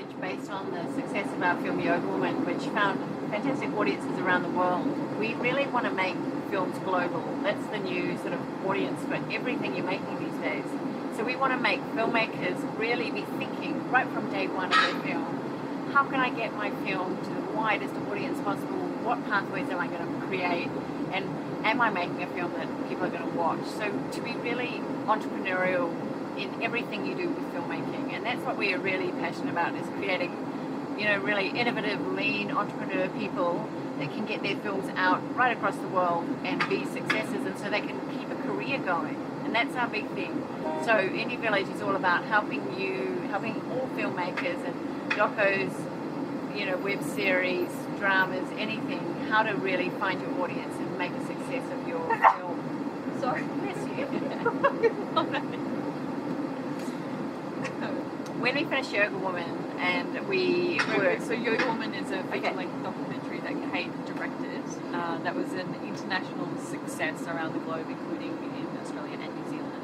Village based on the success of our film Yoga Woman, which found fantastic audiences around the world. We really want to make films global. That's the new sort of audience for everything you're making these days. So we want to make filmmakers really be thinking right from day one of their film, how can I get my film to the widest audience possible? What pathways am I going to create? And am I making a film that people are going to watch? So to be really entrepreneurial in everything you do with filmmaking, and that's what we are really passionate about, is creating, you know, really innovative, lean entrepreneur people that can get their films out right across the world and be successes, and so they can keep a career going. And that's our big thing. So Indie Village is all about helping all filmmakers and docos, you know, web series, dramas, anything, how to really find your audience and make a success of your film. Sorry, bless you. When we finished Yoga Woman, and we were... So Yoga Woman is a feature-length documentary that Kate directed that was an international success around the globe, including in Australia and New Zealand.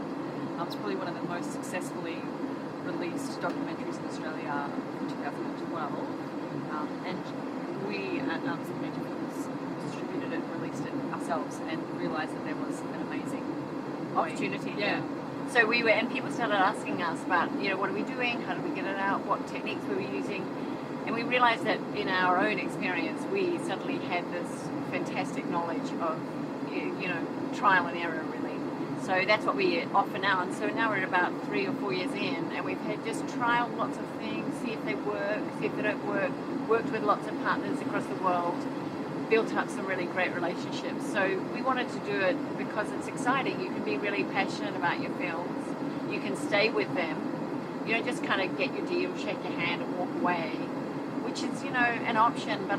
It's probably one of the most successfully released documentaries in Australia in 2012. And we at Signature Films distributed it, released it ourselves, and realised that there was an amazing opportunity. Yeah. So we were, and people started asking us about, you know, what are we doing? How do we get it out? What techniques were we using? And we realised that in our own experience, we suddenly had this fantastic knowledge of, you know, trial and error, really. So that's what we offer now. And so now we're about 3 or 4 years in, and we've had just trialed lots of things, see if they work, see if they don't work, worked with lots of partners across the world, built up some really great relationships. So we wanted to do it because it's exciting. You can be really passionate about your films. You can stay with them. You don't just kind of get your deal, shake your hand and walk away, which is, you know, an option, but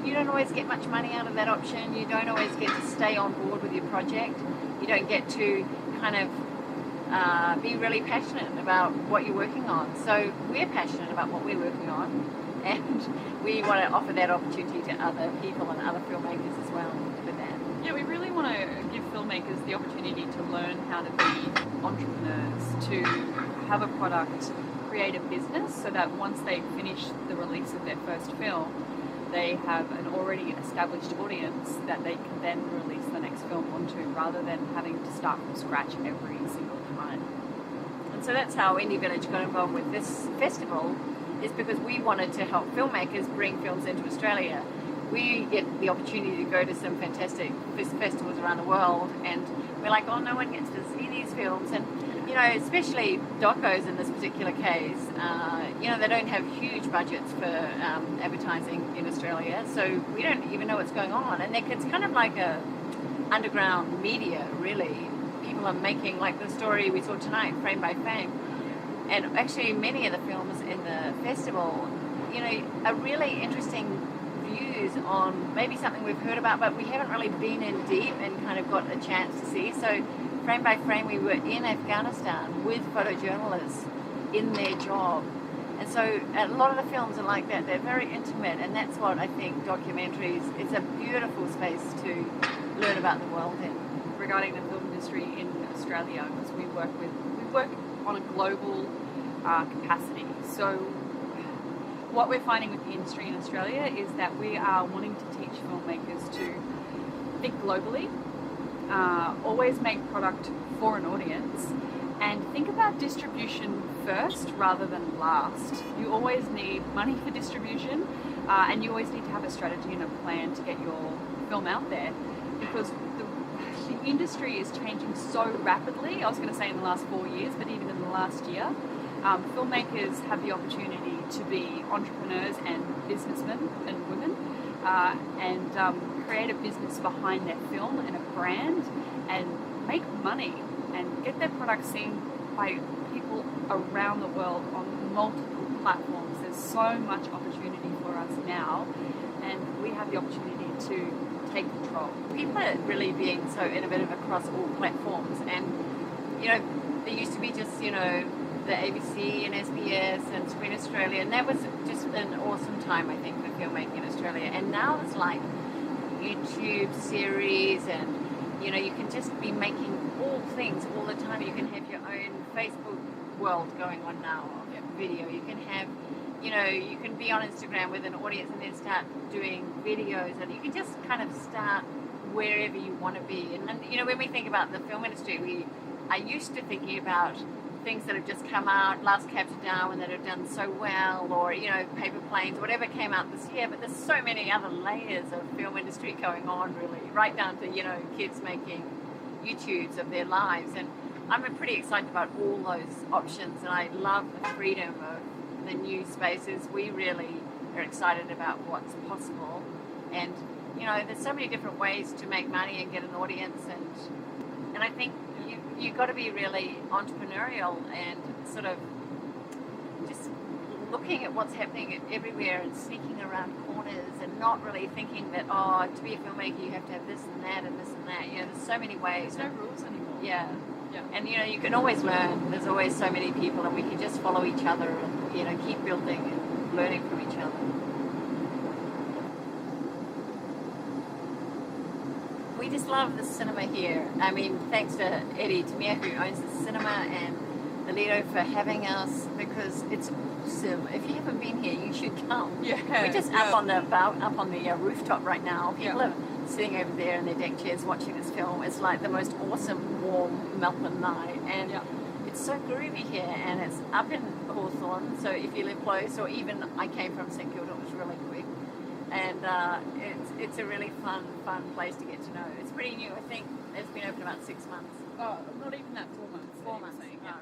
you don't always get much money out of that option. You don't always get to stay on board with your project. You don't get to kind of be really passionate about what you're working on. So we're passionate about what we're working on, and we want to offer that opportunity to other people and other filmmakers as well with that. Yeah, we really want to give filmmakers the opportunity to learn how to be entrepreneurs, to have a product, create a business, so that once they finish the release of their first film, they have an already established audience that they can then release the next film onto, rather than having to start from scratch every single time. And so that's how Indie Village got involved with this festival, is because we wanted to help filmmakers bring films into Australia. We get the opportunity to go to some fantastic festivals around the world, and we're like, oh, no one gets to see these films. And, you know, especially docos in this particular case, you know, they don't have huge budgets for advertising in Australia, so we don't even know what's going on. And it's kind of like a underground media, really. People are making, like the story we saw tonight, Frame by Frame. And actually many of the films in the festival, you know, are really interesting views on maybe something we've heard about, but we haven't really been in deep and kind of got a chance to see. So Frame by Frame, we were in Afghanistan with photojournalists in their job. And so a lot of the films are like that. They're very intimate, and that's what I think documentaries, it's a beautiful space to learn about the world in. Regarding the film industry in Australia, because we work on a global capacity. So what we're finding with the industry in Australia is that we are wanting to teach filmmakers to think globally, always make product for an audience, and think about distribution first rather than last. You always need money for distribution, and you always need to have a strategy and a plan to get your film out there, because the industry is changing so rapidly. I was going to say in the last 4 years, but even in the last year, filmmakers have the opportunity to be entrepreneurs and businessmen and women, and create a business behind their film and a brand, and make money and get their product seen by people around the world on multiple platforms. There's so much opportunity for us now, and we have the opportunity to take control. People are really being so innovative across all platforms, and, you know, there used to be just, you know, the ABC and SBS and Screen Australia, and that was just an awesome time, I think, for filmmaking in Australia. And now it's like YouTube series, and, you know, you can just be making all things all the time. You can have your own Facebook world going on now of video. You can have you know, you can be on Instagram with an audience and then start doing videos, and you can just kind of start wherever you want to be. And you know, when we think about the film industry, we are used to thinking about things that have just come out, Last Cab to Darwin, that have done so well, or, you know, Paper Planes, whatever came out this year. But there's so many other layers of film industry going on, really, right down to, you know, kids making YouTubes of their lives. And I'm pretty excited about all those options, and I love the freedom of the new spaces. We really are excited about what's possible. And, you know, there's so many different ways to make money and get an audience, and I think you've got to be really entrepreneurial and sort of just looking at what's happening everywhere and sneaking around corners and not really thinking that, oh, to be a filmmaker you have to have this and that and this and that. You know, there's so many ways. There's no rules anymore. Yeah. And, you know, you can always learn. There's always so many people, and we can just follow each other and, you know, keep building and learning from each other. We just love the cinema here. I mean, thanks to Eddie Tamir, who owns the cinema, and the Lido for having us, because it's awesome. If you haven't been here, you should come. Yeah. We're just up on the rooftop right now. People are sitting over there in their deck chairs watching this film. It's like the most awesome, warm Melbourne night, and it's so groovy here. And it's up in Hawthorne, so if you live close, or even I came from St Kilda, it was really quick. And it's a really fun place to get to know. It's pretty new. I think it's been open about 6 months. Oh, not even that, 4 months. 4 months. Yeah.